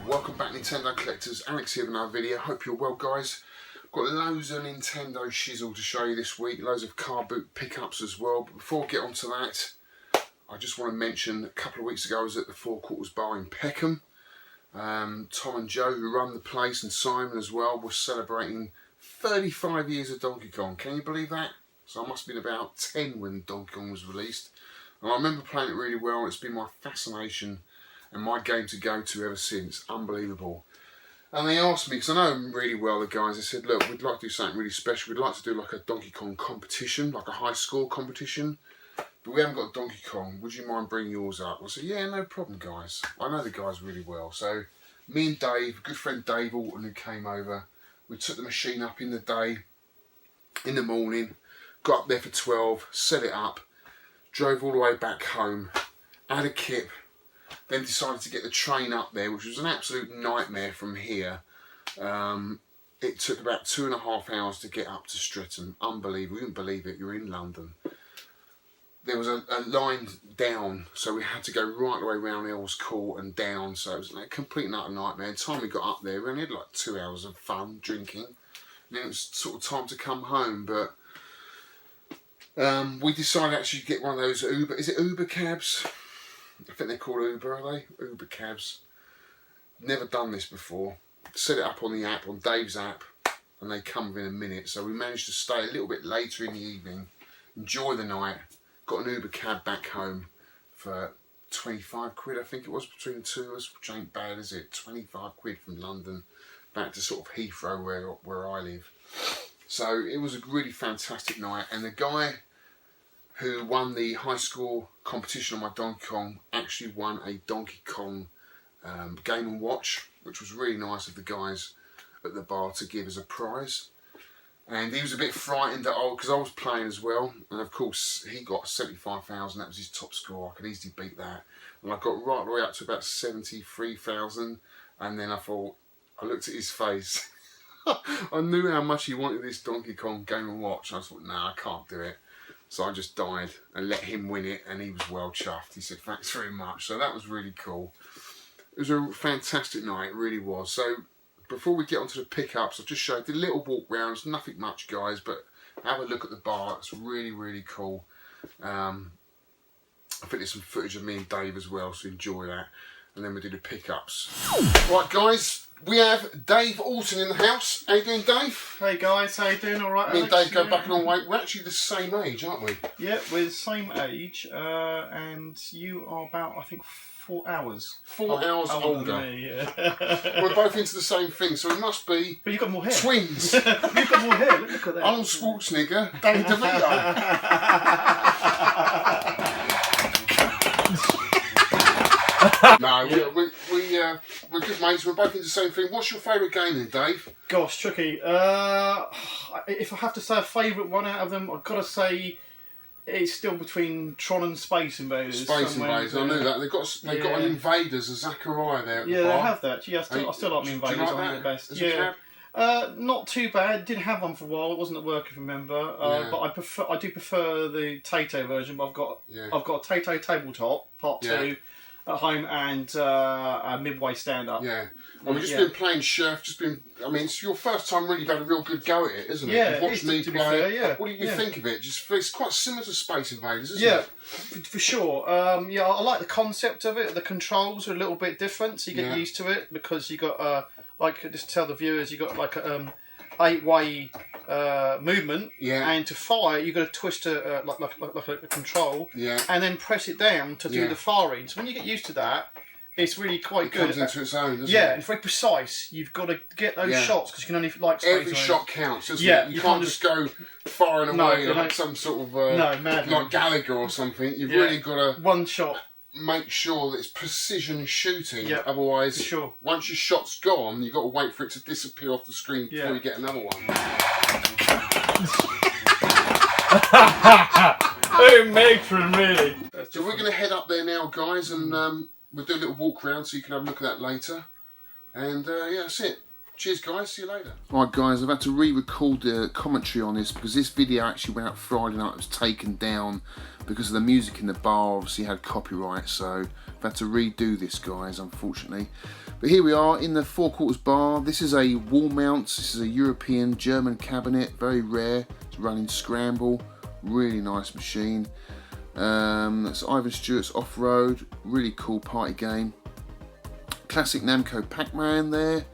Welcome back, Nintendo collectors. Alex here with another video. Hope you're well, guys. Got loads of Nintendo shizzle to show you this week. Loads of car boot pickups as well. But before I get onto that, I just want to mention a couple of weeks ago I was at the Four Quarters Bar in Peckham. Tom and Joe, who run the place, and Simon as well, were celebrating 35 years of Donkey Kong. Can you believe that? So I must have been about 10 when Donkey Kong was released. And I remember playing it really well. It's been my fascination and my game to go to ever since. Unbelievable. And they asked me, because I know them really well, the guys, they said, look, we'd like to do something really special. We'd like to do like a Donkey Kong competition, like a high score competition. But we haven't got a Donkey Kong. Would you mind bringing yours up? I said, yeah, no problem, guys. I know the guys really well. So me and Dave, good friend Dave Alton, who came over, we took the machine up in the day, in the morning, got up there for 12, set it up, drove all the way back home, had a kip, then decided to get the train up there, which was an absolute nightmare from here. It took about 2.5 hours to get up to Streatham. Unbelievable, you wouldn't believe it, you're in London. There was a line down, so we had to go right the way around Earls Court and down, so it was a complete and utter nightmare. By the time we got up there, we only had like 2 hours of fun, drinking, and then it was sort of time to come home, but we decided actually to get one of those Uber, is it Uber cabs? I think they're called Uber, are they? Uber cabs. Never done this before. Set it up on the app, on Dave's app, and they come within a minute. So we managed to stay a little bit later in the evening, enjoy the night, got an Uber cab back home for 25 quid, I think it was, between the two of us, which ain't bad, is it? 25 quid from London back to sort of Heathrow, where I live. So it was a really fantastic night, and the guy who won the high score competition on my Donkey Kong actually won a Donkey Kong Game & Watch, which was really nice of the guys at the bar to give as a prize. And he was a bit frightened because I was playing as well, and of course he got 75,000, that was his top score. I could easily beat that. And I got right the way up to about 73,000, and then I looked at his face. I knew how much he wanted this Donkey Kong Game & Watch. I thought, nah, I can't do it. So I just died and let him win it, and he was well chuffed. He said, thanks very much. So that was really cool. It was a fantastic night, it really was. So before we get onto the pickups, I'll just show you the little walk rounds, nothing much, guys, but have a look at the bar. It's really, really cool. I think there's some footage of me and Dave as well, so enjoy that. And then we'll do the pickups. Right, guys, we have Dave Alton in the house. How you doing, Dave? Hey guys, how you doing? All right, Me and Dave go back a long way. We're actually the same age, aren't we? Yeah, we're the same age, and you are about, I think, 4 hours. 4 hours older. Than me, yeah. We're both into the same thing, so we must be. But you've got more hair. Twins. You've got more hair. Look at that. Arnold Schwarzenegger, Danny DeVito. No, we're good mates. We're both into the same thing. What's your favourite game then, Dave? Gosh, tricky. If I have to say a favourite one out of them, I've got to say it's still between Tron and Space Invaders. Space Invaders, I knew that. They've got an Invaders, a Zachariah there at the bar. They have that. Yeah, I still like the Invaders. Do you like I that? think they're best. As a cab? Not too bad. Did have one for a while. It wasn't at work, if you remember. But I do prefer the Tay-Tay version. But I've got a Tay-Tay tabletop Part 2 at home, and a Midway stand-up. Yeah. And we've just been playing Chef. I mean, it's your first time really had a real good go at it, isn't it? Yeah, You've watched me play it. What do you think of it? It's quite similar to Space Invaders, isn't it? Yeah, for sure. I like the concept of it. The controls are a little bit different, so you get used to it, because you got just to tell the viewers, you got like 8-way movement, and to fire you got to twist like a control, and then press it down to do the firing. So when you get used to that, it's really quite good. It comes into its own, doesn't it? Yeah, and it's very precise. You've got to get those shots, because you can only every shot counts, doesn't it? You can't just go firing away like some sort of like Gallagher or something. You've really got to one shot. make sure that it's precision shooting. Yep, Otherwise, sure. once your shot's gone, you've got to wait for it to disappear off the screen before you get another one. Oh, matron, really. So we're going to head up there now, guys, and we'll do a little walk around so you can have a look at that later. And yeah, that's it. Cheers, guys. See you later. Alright, guys, I've had to re-record the commentary on this because this video actually went out Friday night. It was taken down because of the music in the bar. Obviously had copyright, so I've had to redo this, guys, unfortunately. But here we are in the Four Quarters bar. This is a wall mount. This is a European German cabinet, very rare. It's running Scramble, really nice machine. That's Ivan Stewart's Off-Road, really cool party game. Classic Namco Pac-Man there.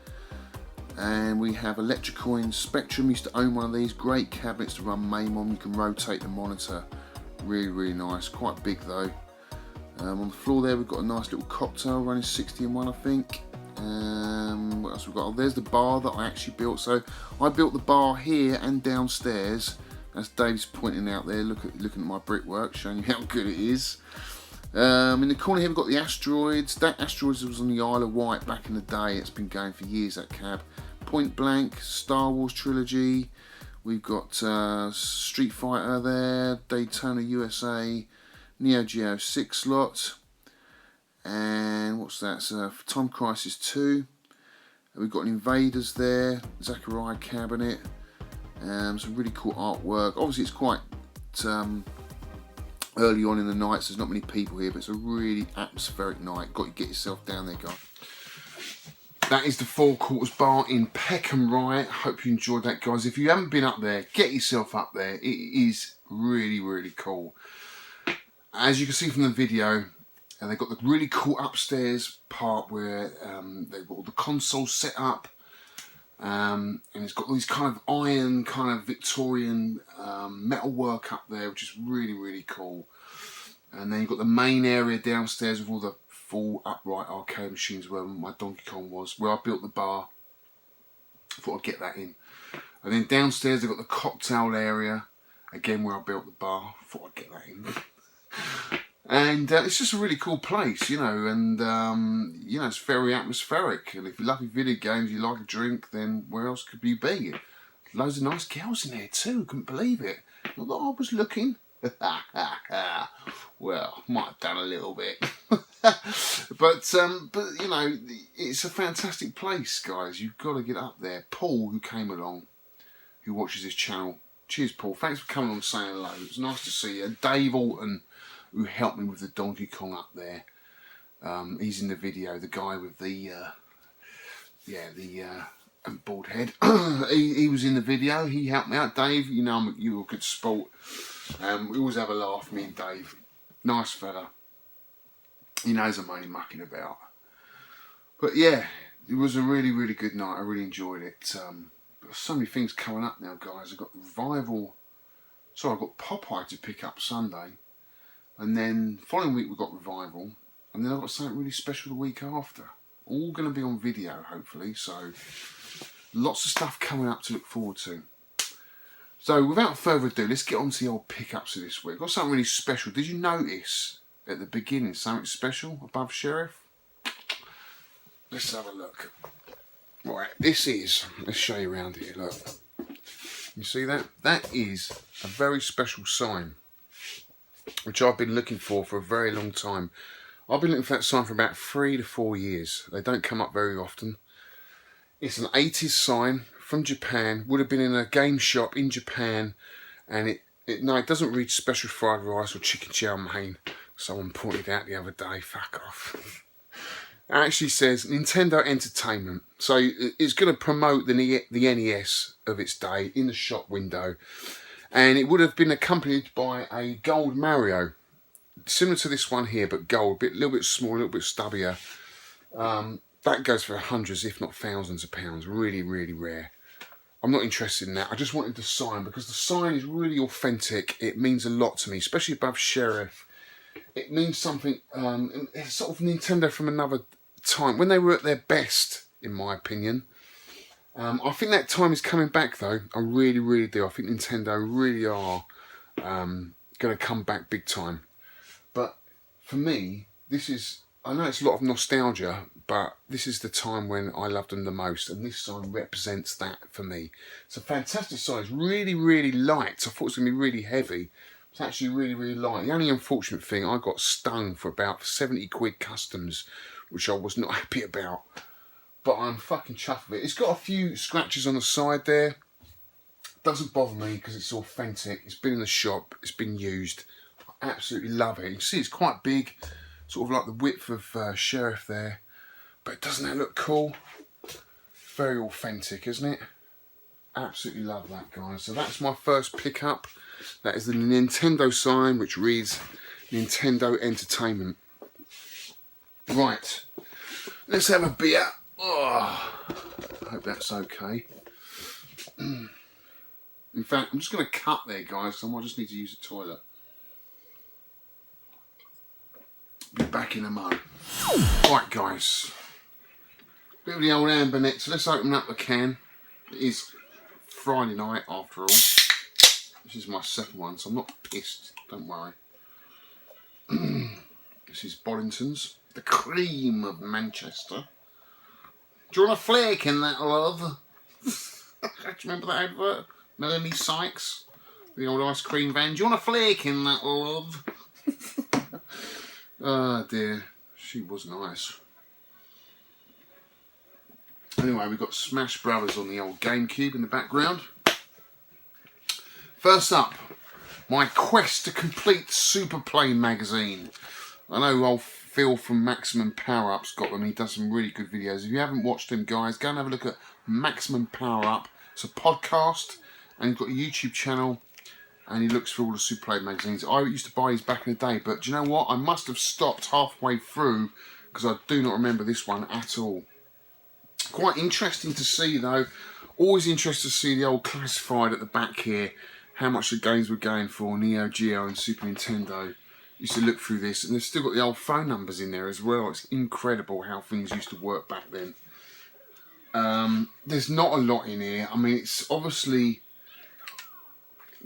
And we have Electrocoin Spectrum. Used to own one of these. Great cabinets to run MAME on. You can rotate the monitor. Really, really nice. Quite big though. On the floor there we've got a nice little cocktail running 60 in one, I think. What else we've got? Oh, there's the bar that I actually built. So I built the bar here and downstairs. As Dave's pointing out there, looking at my brickwork, showing you how good it is. In the corner here we've got the Asteroids. That Asteroids was on the Isle of Wight back in the day. It's been going for years, that cab. Point Blank, Star Wars trilogy. We've got Street Fighter there, Daytona USA, Neo Geo 6 slot. And what's that? Time Crisis 2. We've got an Invaders there, Zachariah cabinet. Some really cool artwork. Obviously it's quite early on in the night, so there's not many people here, but it's a really atmospheric night. Got to get yourself down there, guys. That is the Four Quarters bar in Peckham Rye. Hope you enjoyed that, guys. If you haven't been up there, get yourself up there. It is really, really cool. As you can see from the video, they've got the really cool upstairs part where they've got all the consoles set up. And it's got all these kind of iron, kind of Victorian metal work up there, which is really, really cool. And then you've got the main area downstairs with all the full upright arcade machines where my Donkey Kong was, where I built the bar. I thought I'd get that in. And then downstairs they've got the cocktail area, again where I built the bar. I thought I'd get that in. And it's just a really cool place, you know, and you know, it's very atmospheric. And if you love your video games, you like a drink, then where else could you be? Loads of nice girls in there too. Couldn't believe it. Not that I was looking. Well, might have done a little bit. but you know, it's a fantastic place, guys. You've got to get up there. Paul, who came along, who watches this channel. Cheers, Paul. Thanks for coming on and saying hello. It was nice to see you. Dave Alton, who helped me with the Donkey Kong up there. He's in the video, the guy with the bald head. he was in the video. He helped me out. Dave, you know, you were a good sport. We always have a laugh, me and Dave. Nice fella. He knows I'm only mucking about. But yeah, it was a really, really good night. I really enjoyed it. There's so many things coming up now, guys. I've got Revival. Sorry, I've got Popeye to pick up Sunday. And then following week we've got Revival. And then I've got something really special the week after. All going to be on video, hopefully. So lots of stuff coming up to look forward to. So without further ado, let's get on to the old pickups of this week. I've got something really special. Did you notice at the beginning something special above Sheriff? Let's have a look. Right, this is, let's show you around here, look. You see that? That is a very special sign, which I've been looking for a very long time. I've been looking for that sign for about 3 to 4 years. They don't come up very often. It's an 80s sign from Japan. Would have been in a game shop in Japan, and it doesn't read special fried rice or chicken chow mein. Someone pointed out the other day. Fuck off. It actually says Nintendo Entertainment. So it's going to promote the NES of its day in the shop window. And it would have been accompanied by a gold Mario. Similar to this one here, but gold. A little bit small, a little bit stubbier. That goes for hundreds, if not thousands of pounds. Really, really rare. I'm not interested in that. I just wanted the sign because the sign is really authentic. It means a lot to me, especially above Sheriff. It means something. It's sort of Nintendo from another time when they were at their best, in my opinion. I think that time is coming back, though. I really, really do. I think Nintendo really are going to come back big time. But for me, this is, I know it's a lot of nostalgia, but this is the time when I loved them the most, and this sign represents that for me. It's a fantastic sign. It's really, really light. I thought it was going to be really heavy. It's actually really, really light. The only unfortunate thing, I got stung for about 70 quid customs, which I was not happy about. But I'm fucking chuffed with it. It's got a few scratches on the side there. Doesn't bother me because it's authentic. It's been in the shop. It's been used. I absolutely love it. You can see it's quite big. Sort of like the width of Sheriff there. But doesn't that look cool? Very authentic, isn't it? Absolutely love that, guys. So that's my first pickup. That is the Nintendo sign, which reads Nintendo Entertainment. Right, let's have a beer. Oh, I hope that's okay. In fact, I'm just going to cut there, guys, so I just need to use the toilet. Be back in a moment. Right, guys. Bit of the old amber next, so let's open up the can. It is Friday night, after all. This is my second one, so I'm not pissed, don't worry. This is Boddington's, the cream of Manchester. Do you want a flake in that, love? Do you remember that advert? Melanie Sykes, the old ice cream van. Do you want a flake in that, love? Oh dear, she was nice. Anyway, we've got Smash Brothers on the old GameCube in the background. First up, my quest to complete Super Play magazine. I know old Phil from Maximum Power Up's got them. He does some really good videos. If you haven't watched him, guys, go and have a look at Maximum Power Up. It's a podcast, and he's got a YouTube channel, and he looks for all the Super Play magazines. I used to buy these back in the day, but do you know what? I must have stopped halfway through because I do not remember this one at all. Quite interesting to see, though. Always interested to see the old classified at the back here. How much the games were going for, Neo Geo and Super Nintendo. Used to look through this, and they've still got the old phone numbers in there as well. It's incredible how things used to work back then. There's not a lot in here. I mean, it's obviously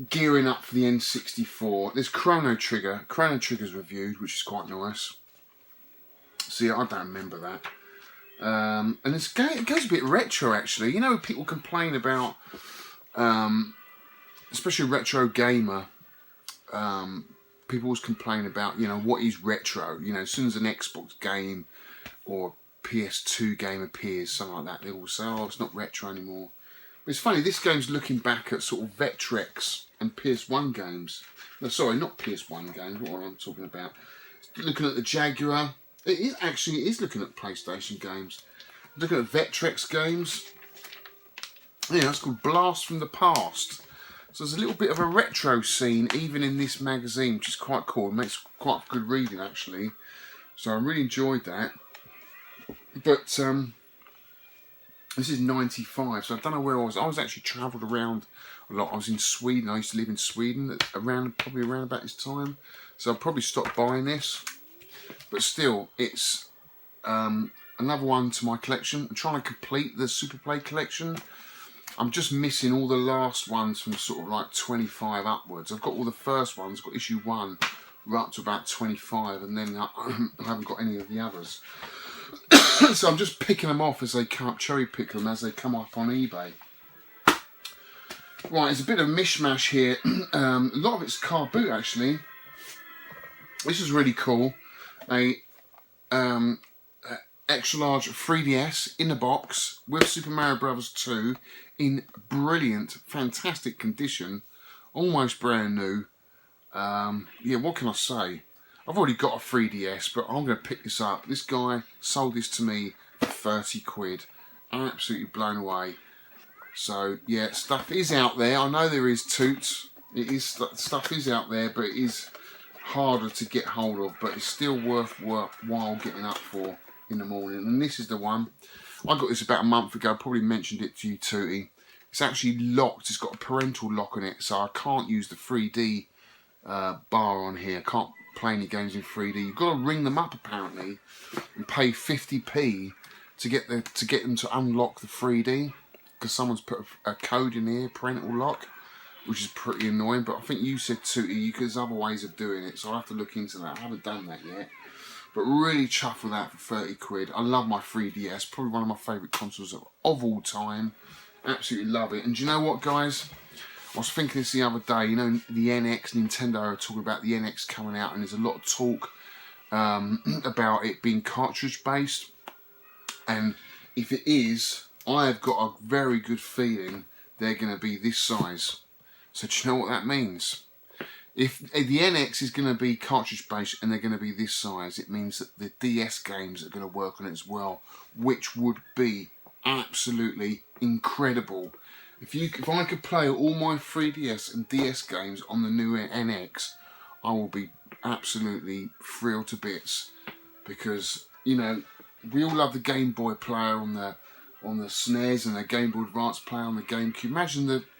gearing up for the N64. There's Chrono Trigger. Chrono Trigger's reviewed, which is quite nice. See, I don't remember that. And it goes a bit retro, actually. You know, people complain about, especially Retro Gamer, people always complain about, you know, what is retro. You know, as soon as an Xbox game or PS2 game appears, something like that, they all say, oh, it's not retro anymore. But it's funny, this game's looking back at sort of Vectrex and PS1 games. No, sorry, not PS1 games, what am I talking about? It's looking at the Jaguar. It is looking at PlayStation games. Looking at Vectrex games. Yeah, it's called Blast from the Past. So there's a little bit of a retro scene even in this magazine, which is quite cool. It makes quite good reading, actually. So I really enjoyed that. But this is 95, so I don't know where I was. I was actually travelled around a lot. I was in Sweden. I used to live in Sweden probably around about this time. So I probably stopped buying this. But still, it's another one to my collection. I'm trying to complete the Super Play collection. I'm just missing all the last ones from sort of like 25 upwards. I've got all the first ones, got issue 1 right up to about 25, and then I haven't got any of the others. So I'm just picking them off as they come up, cherry pick them as they come up on eBay. Right, there's a bit of mishmash here. A lot of it's car boot, actually. This is really cool. A extra large 3DS in the box with Super Mario Bros. 2 in brilliant, fantastic condition, almost brand new. Yeah, what can I say? I've already got a 3DS, but I'm going to pick this up. This guy sold this to me for 30 quid. Absolutely blown away. So yeah, stuff is out there. I know there is toots. Stuff is out there, but it is harder to get hold of, but it's still worthwhile getting up for in the morning. And this is the one. I got this about a month ago. Probably mentioned it to you, Tootie. It's actually locked. It's got a parental lock on it, so I can't use the 3D bar on here. I can't play any games in 3D. You've got to ring them up apparently and pay 50p to get them to unlock the 3D, because someone's put a code in here, parental lock, which is pretty annoying. But I think you said, Tootie, there's other ways of doing it, so I'll have to look into that. I haven't done that yet. But really chuffed with that for 30 quid. I love my 3DS, probably one of my favourite consoles of all time. Absolutely love it. And do you know what, guys? I was thinking this the other day, you know, the NX, Nintendo are talking about the NX coming out, and there's a lot of talk about it being cartridge based. And if it is, I have got a very good feeling they're going to be this size. So do you know what that means? If the NX is going to be cartridge based and they're going to be this size, it means that the DS games are going to work on it as well, which would be absolutely incredible. If I could play all my 3DS and DS games on the new NX, I will be absolutely thrilled to bits, because, you know, we all love the Game Boy player on the SNES and the Game Boy Advance player on the GameCube.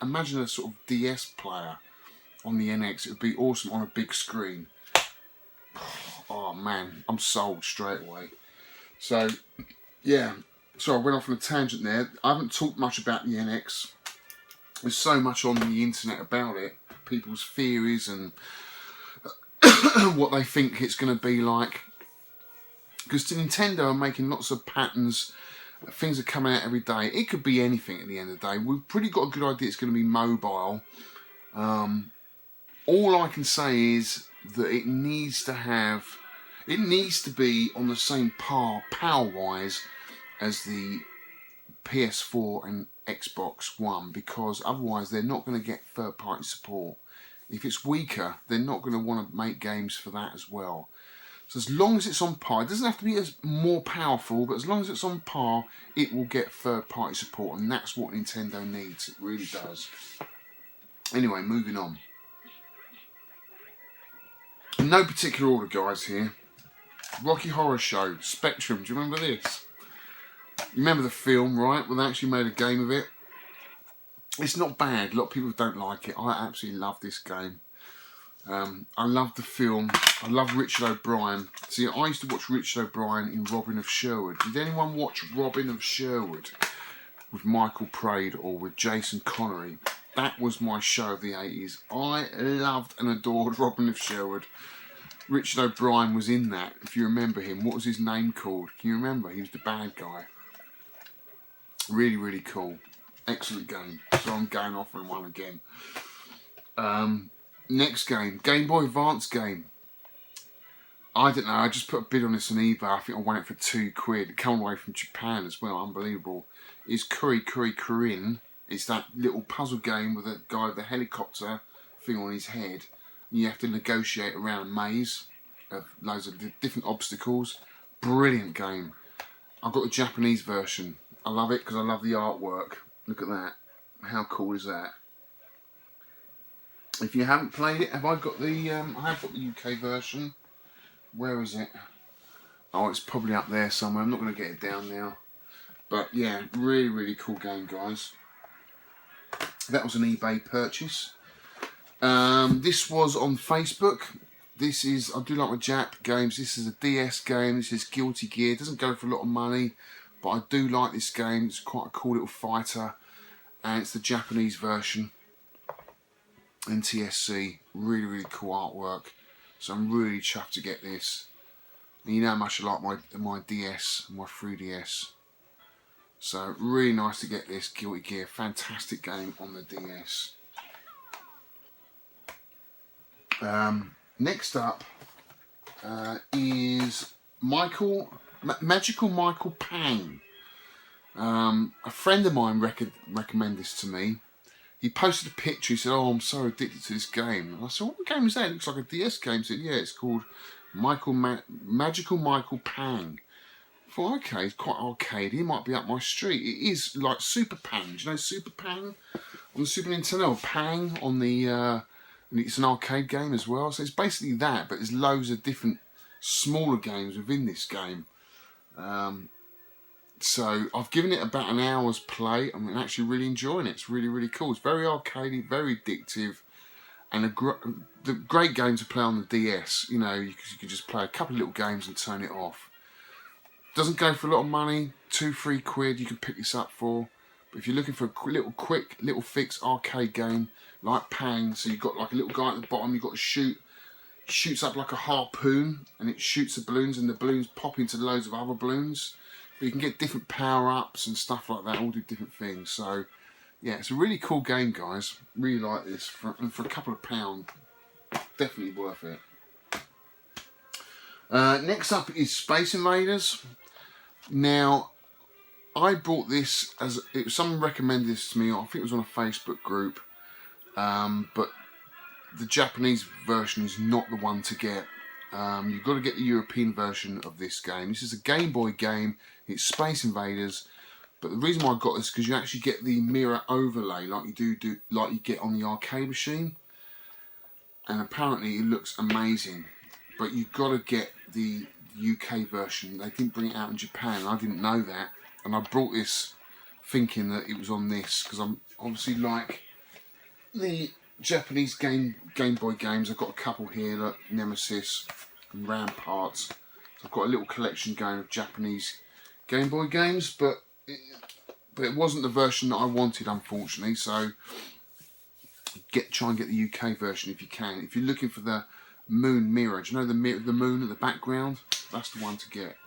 Imagine a sort of DS player on the NX. It would be awesome on a big screen. Oh man, I'm sold straight away. So yeah, so I went off on a tangent there. I haven't talked much about the NX. There's so much on the internet about it, people's theories and what they think it's going to be like. Because Nintendo are making lots of patterns, things are coming out every day. It could be anything at the end of the day. We've pretty got a good idea it's going to be mobile. All I can say is that it needs to be on the same par, power-wise, as the PS4 and Xbox One, because otherwise they're not going to get third-party support. If it's weaker, they're not going to want to make games for that as well. So as long as it's on par, it doesn't have to be as more powerful, but as long as it's on par, it will get third-party support, and that's what Nintendo needs. It really does. Anyway, moving on. In no particular order, guys, here. Rocky Horror Show, Spectrum. Do you remember this? You remember the film, right? Well, they actually made a game of it. It's not bad. A lot of people don't like it. I absolutely love this game. I love the film. I love Richard O'Brien. See, I used to watch Richard O'Brien in Robin of Sherwood. Did anyone watch Robin of Sherwood with Michael Praed or with Jason Connery? That was my show of the 80s. I loved and adored Robin of Sherwood. Richard O'Brien was in that, if you remember him. What was his name called? Can you remember? He was the bad guy. Really, really cool. Excellent game. So I'm going off on one again. Next game. Game Boy Advance game. I don't know. I just put a bid on this on eBay. I think I won it for £2. It came away from Japan as well. Unbelievable. It's Kuri Kuri Kurin. It's that little puzzle game with a guy with a helicopter thing on his head. You have to negotiate around a maze of loads of different obstacles. Brilliant game. I've got the Japanese version. I love it because I love the artwork. Look at that. How cool is that? If you haven't played it, have I got the? I have got the UK version. Where is it? Oh, it's probably up there somewhere. I'm not going to get it down now. But yeah, really, really cool game, guys. That was an eBay purchase. This was on Facebook. This is, I do like my Jap games. This is a DS game. This is Guilty Gear. It doesn't go for a lot of money, but I do like this game. It's quite a cool little fighter, and it's the Japanese version. NTSC. Really, really cool artwork. So I'm really chuffed to get this. And you know how much I like my DS, my 3DS. So really nice to get this Guilty Gear. Fantastic game on the DS. Next up is Magical Michael Pang. A friend of mine recommended this to me. He posted a picture. He said, "Oh, I'm so addicted to this game." And I said, "What game is that? It looks like a DS game." He said, "Yeah, it's called Magical Michael Pang." I thought, okay, it's quite arcadey. It might be up my street. It is like Super Pang. Do you know Super Pang on the Super Nintendo? Or Pang on the and it's an arcade game as well. So it's basically that, but there's loads of different smaller games within this game. So I've given it about an hour's play. I'm actually really enjoying it. It's really, really cool. It's very arcadey, very addictive, and the great game to play on the DS. You know, you could just play a couple of little games and turn it off. Doesn't go for a lot of money. £2-3 you can pick this up for. But if you're looking for a quick little fix arcade game like Pang, so you've got like a little guy at the bottom. You've got to shoot shoots up like a harpoon, and it shoots the balloons, and the balloons pop into loads of other balloons. But you can get different power-ups and stuff like that, all do different things. So yeah, it's a really cool game, guys. Really like this, and for a couple of £, definitely worth it. Next up is Space Invaders. Now, I bought this as someone recommended this to me. I think it was on a Facebook group, but the Japanese version is not the one to get. You've got to get the European version of this game. This is a Game Boy game. It's Space Invaders, but the reason why I got this is because you actually get the mirror overlay like you like you get on the arcade machine, and apparently it looks amazing. But you've got to get the UK version. They didn't bring it out in Japan, and I didn't know that. And I brought this thinking that it was on this, because I'm obviously like the Japanese Game Boy games. I've got a couple here, like Nemesis and Ramparts. So I've got a little collection going of Japanese Game Boy games, but it wasn't the version that I wanted, unfortunately. So try and get the UK version if you can. If you're looking for the moon mirror, do you know the moon at the background? That's the one to get.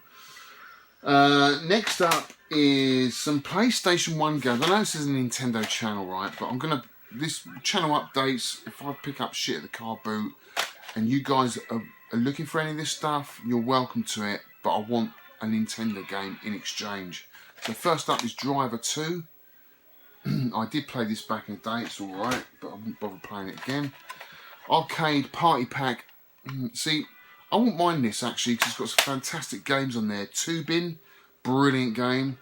Next up is some PlayStation 1 games. I know this is a Nintendo channel, right? But this channel updates if I pick up shit at the car boot, and you guys are looking for any of this stuff, you're welcome to it, but I want a Nintendo game in exchange. So first up is Driver 2. I did play this back in the day, it's alright, but I wouldn't bother playing it again. Arcade Party Pack. See, I wouldn't mind this actually, because it's got some fantastic games on there. Tubin, brilliant game.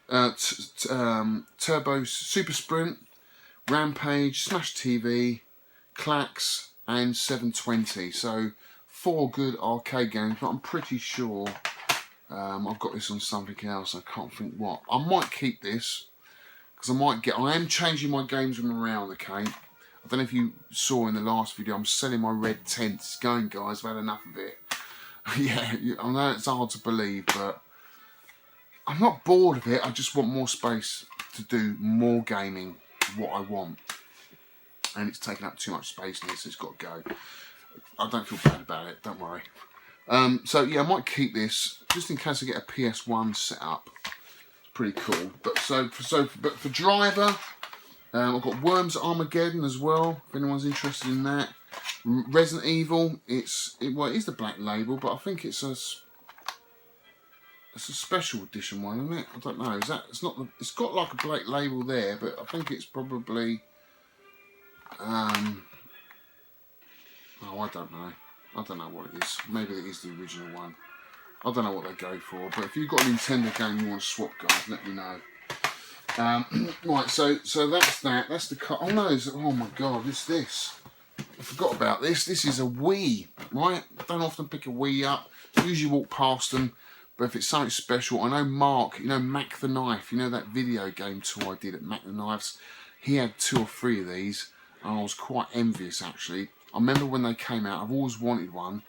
Turbo Super Sprint, Rampage, Smash TV, Clax, and 720. So 4 good arcade games, but I'm pretty sure I've got this on something else. I can't think what. I might keep this, because I am changing my games around, okay? I don't know if you saw in the last video, I'm selling my Red Tent. It's going, guys, I've had enough of it. Yeah, I know it's hard to believe, but I'm not bored of it. I just want more space to do more gaming, what I want. And it's taking up too much space in this, so it's got to go. I don't feel bad about it, don't worry. So yeah, I might keep this, just in case I get a PS1 set up. It's pretty cool. But for Driver, I've got Worms Armageddon as well, if anyone's interested in that. Resident Evil, it is the black label, but I think it's a special edition one, isn't it? I don't know. It's got like a black label there, but I think it's probably oh, I don't know. I don't know what it is. Maybe it is the original one. I don't know what they go for, but if you've got a Nintendo game you want to swap, guys, let me know. Right, so that's that. That's the cut. Oh no! Oh my God! What's this? I forgot about this. This is a Wii, right? Don't often pick a Wii up. Usually walk past them, but if it's something special, I know Mark. You know Mac the Knife. You know that video game tour I did at Mac the Knives. He had 2 or 3 of these, and I was quite envious actually. I remember when they came out. I've always wanted one.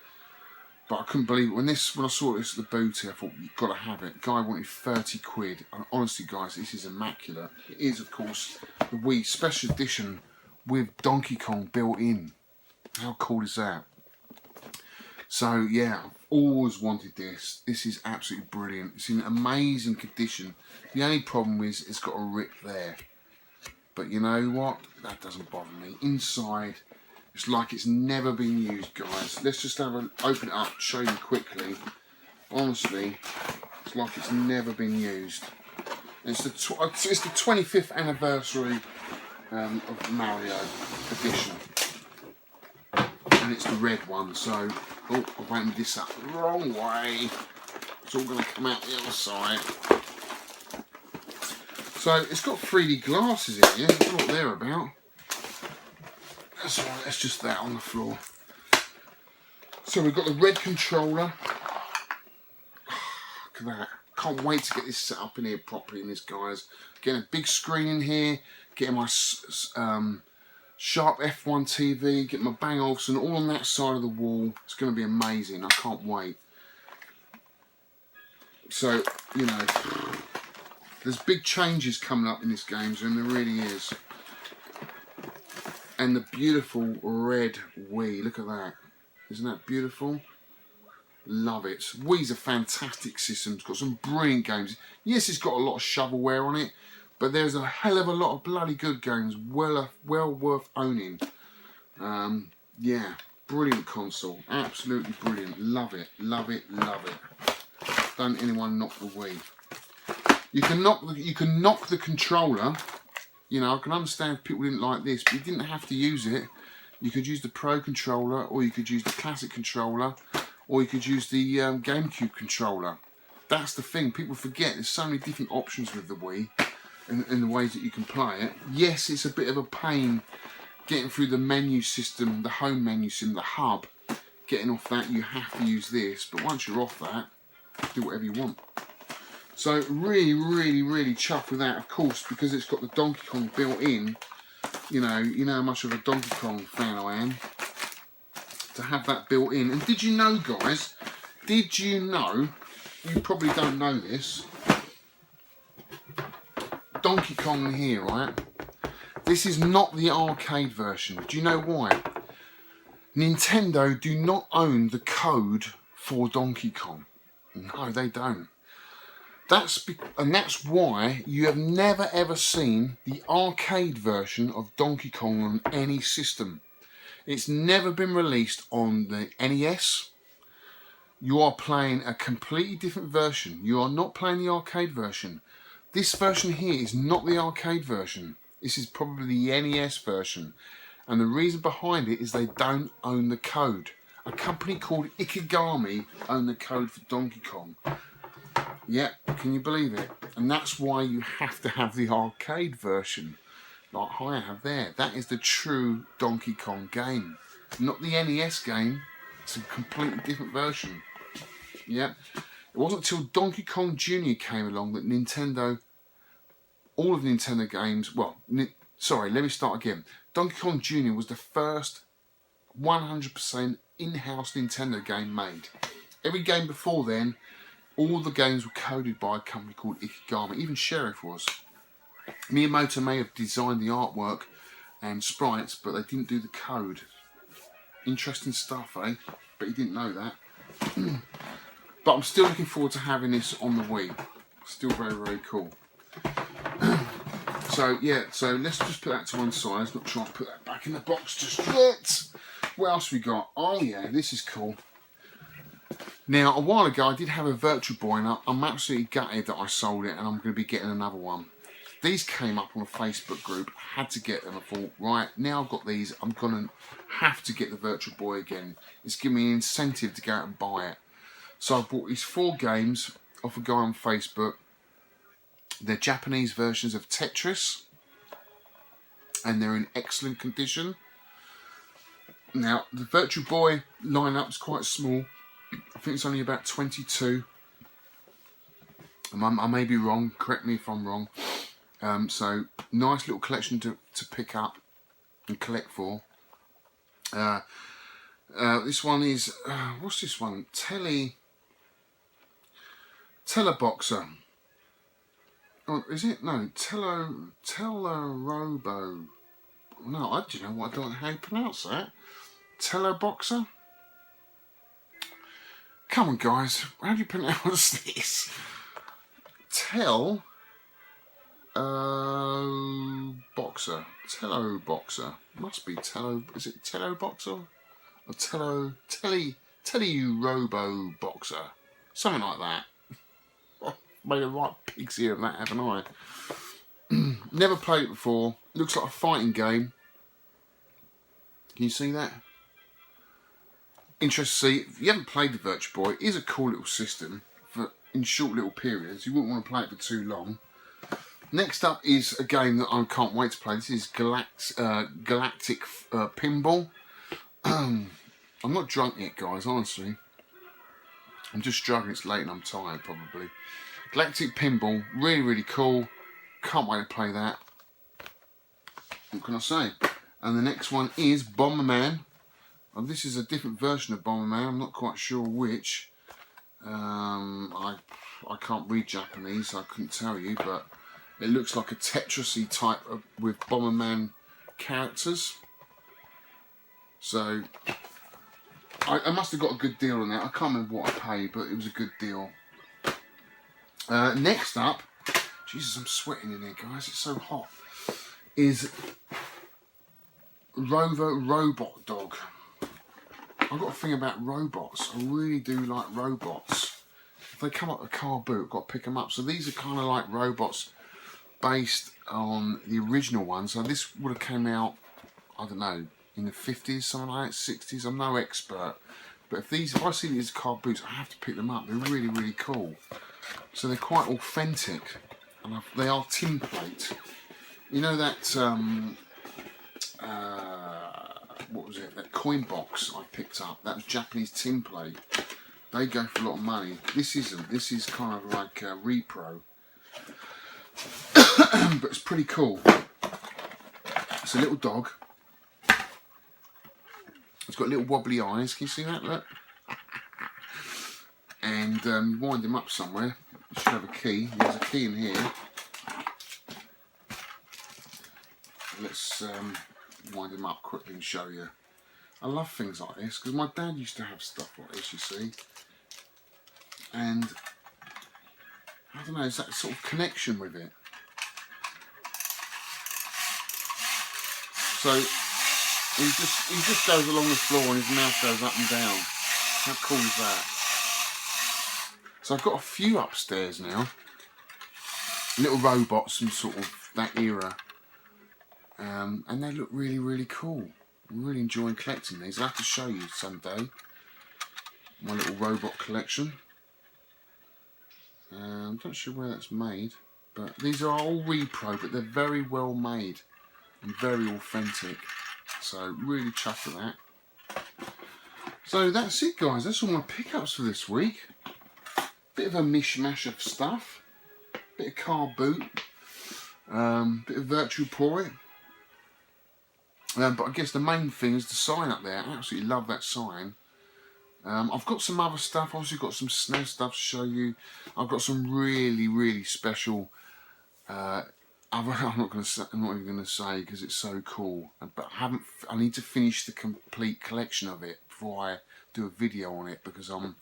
But I couldn't believe it. When I saw this at the booty, I thought, you've got to have it. Guy wanted 30 quid. And honestly, guys, this is immaculate. It is, of course, the Wii Special Edition with Donkey Kong built in. How cool is that? So, yeah, I've always wanted this. This is absolutely brilliant. It's in amazing condition. The only problem is it's got a rip there. But you know what? That doesn't bother me. Inside, it's like it's never been used, guys. Let's just open it up, show you quickly. Honestly, it's like it's never been used. It's the 25th anniversary of Mario edition, and it's the red one. So, oh, I've opened this up the wrong way. It's all going to come out the other side. So it's got 3D glasses in here. That's what they're about. That's alright, that's just that on the floor. So we've got the red controller. Look at that. Can't wait to get this set up in here properly in this, guys. Getting a big screen in here. Getting my Sharp F1 TV. Getting my Bang Olufsen all on that side of the wall. It's going to be amazing. I can't wait. So, you know, there's big changes coming up in this game, and there really is. And the beautiful red Wii, look at that. Isn't that beautiful? Love it. Wii's a fantastic system. It's got some brilliant games. Yes, it's got a lot of shovelware on it, but there's a hell of a lot of bloody good games. Well worth owning. Yeah, brilliant console. Absolutely brilliant. Love it. Love it. Love it. Don't anyone knock the Wii. You can knock the controller. You know, I can understand if people didn't like this, but you didn't have to use it. You could use the Pro controller, or you could use the classic controller, or you could use the GameCube controller. That's the thing. People forget there's so many different options with the Wii and the ways that you can play it. Yes, it's a bit of a pain getting through the menu system, the home menu system, the hub. Getting off that, you have to use this. But once you're off that, do whatever you want. So really, really, really chuffed with that, of course, because it's got the Donkey Kong built in. You know how much of a Donkey Kong fan I am. To have that built in. And did you know, guys, did you know, you probably don't know this, Donkey Kong here, right? This is not the arcade version. Do you know why? Nintendo do not own the code for Donkey Kong. No, they don't. That's why you have never ever seen the arcade version of Donkey Kong on any system. It's never been released on the NES. You are playing a completely different version. You are not playing the arcade version. This version here is not the arcade version. This is probably the NES version. And the reason behind it is they don't own the code. A company called Ikegami own the code for Donkey Kong. Yeah, can you believe it? And that's why you have to have the arcade version, like I have there. That is the true Donkey Kong game, not the NES game. It's a completely different version. Yeah, it wasn't until Donkey Kong Jr. came along that Nintendo, all of Nintendo games, well, sorry, let me start again. Donkey Kong Jr. was the first 100% in-house Nintendo game made. Every game before then, all the games were coded by a company called Ikegami. Even Sheriff was. Miyamoto may have designed the artwork and sprites, but they didn't do the code. Interesting stuff, eh? But you didn't know that. But I'm still looking forward to having this on the Wii. Still very, very cool. So, yeah, so let's just put that to one side. Let's not try and put that back in the box just yet. What else we got? Oh, yeah, this is cool. Now, a while ago, I did have a Virtual Boy, and I'm absolutely gutted that I sold it, and I'm going to be getting another one. These came up on a Facebook group. I had to get them. I thought, right, now I've got these, I'm going to have to get the Virtual Boy again. It's giving me an incentive to go out and buy it. So I bought these 4 games off a guy on Facebook. They're Japanese versions of Tetris, and they're in excellent condition. Now, the Virtual Boy lineup is quite small. I think it's only about 22. I may be wrong, correct me if I'm wrong. So, nice little collection to pick up and collect for. This one is, what's this one? Teleboxer. Oh, is it? No, Telerobo. No, I don't know how you pronounce that. Teleboxer? Come on, guys. How do you pronounce this? Boxer. Teleboxer. Must be Telo. Is it Teleboxer? Or Telerobo Boxer? Something like that. Made a right pig's ear of that, haven't I? Never played it before. Looks like a fighting game. Can you see that? Interesting to see. If you haven't played the Virtual Boy, it is a cool little system for in short little periods. You wouldn't want to play it for too long. Next up is a game that I can't wait to play. This is Galactic Pinball. I'm not drunk yet, guys, honestly. I'm just struggling. It's late and I'm tired, probably. Galactic Pinball, really, really cool. Can't wait to play that. What can I say? And the next one is Bomberman. Oh, this is a different version of Bomberman. I'm not quite sure which. I can't read Japanese, so I couldn't tell you, but it looks like a Tetris-y type with Bomberman characters. So, I must have got a good deal on that. I can't remember what I paid, but it was a good deal. Next up, Jesus, I'm sweating in here, guys. It's so hot. Is Rover Robot Dog. I've got a thing about robots. I really do like robots. If they come up a car boot, I've got to pick them up. So these are kind of like robots based on the original one. So this would have came out, I don't know, in the 50s, something like that, 60s. I'm no expert. But if I see these car boots, I have to pick them up. They're really, really cool. So they're quite authentic. And they are tin plate. You know that, what was it? That coin box I picked up. That was Japanese tin plate. They go for a lot of money. This isn't. This is kind of like a repro. But it's pretty cool. It's a little dog. It's got little wobbly eyes. Can you see that? Look. And you wind him up somewhere. You should have a key. There's a key in here. Let's wind him up quickly and show you. I love things like this because my dad used to have stuff like this, you see. And I don't know, it's that sort of connection with it. So he just goes along the floor and his mouth goes up and down. How cool is that? So I've got a few upstairs now. Little robots from sort of that era. And they look really, really cool. I'm really enjoying collecting these. I'll have to show you someday my little robot collection. I'm not sure where that's made, but these are all repro, but they're very well made and very authentic. So really chuffed with that. So that's it, guys. That's all my pickups for this week. Bit of a mishmash of stuff. Bit of car boot. Bit of Virtual Poi. But I guess the main thing is the sign up there. I absolutely love that sign. I've got some other stuff. Obviously got some SNES stuff to show you. I've got some really, really special. I'm not even going to say because it's so cool. But I need to finish the complete collection of it before I do a video on it, because I'm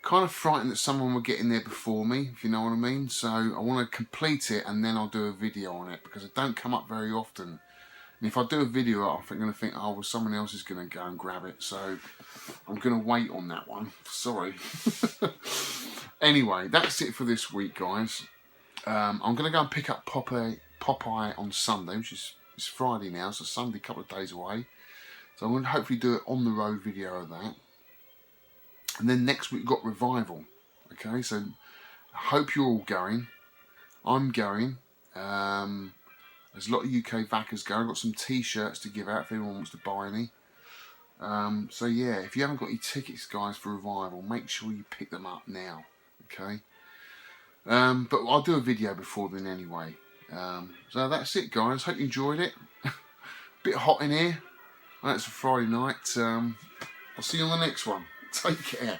kind of frightened that someone will get in there before me, if you know what I mean. So I want to complete it and then I'll do a video on it, because it don't come up very often. And if I do a video, I'm going to think, oh, well, someone else is going to go and grab it. So I'm going to wait on that one. Sorry. Anyway, that's it for this week, guys. I'm going to go and pick up Popeye on Sunday, which is it's Friday now, so Sunday, a couple of days away. So I'm going to hopefully do an on the road video of that. And then next week we've got Revival. Okay, so I hope you're all going. I'm going. There's a lot of UK backers going. I've got some t-shirts to give out if anyone wants to buy any. So yeah, if you haven't got any tickets, guys, for Revival, make sure you pick them up now. Okay. But I'll do a video before then anyway. So that's it, guys. Hope you enjoyed it. Bit hot in here. It's a Friday night. I'll see you on the next one. Take care.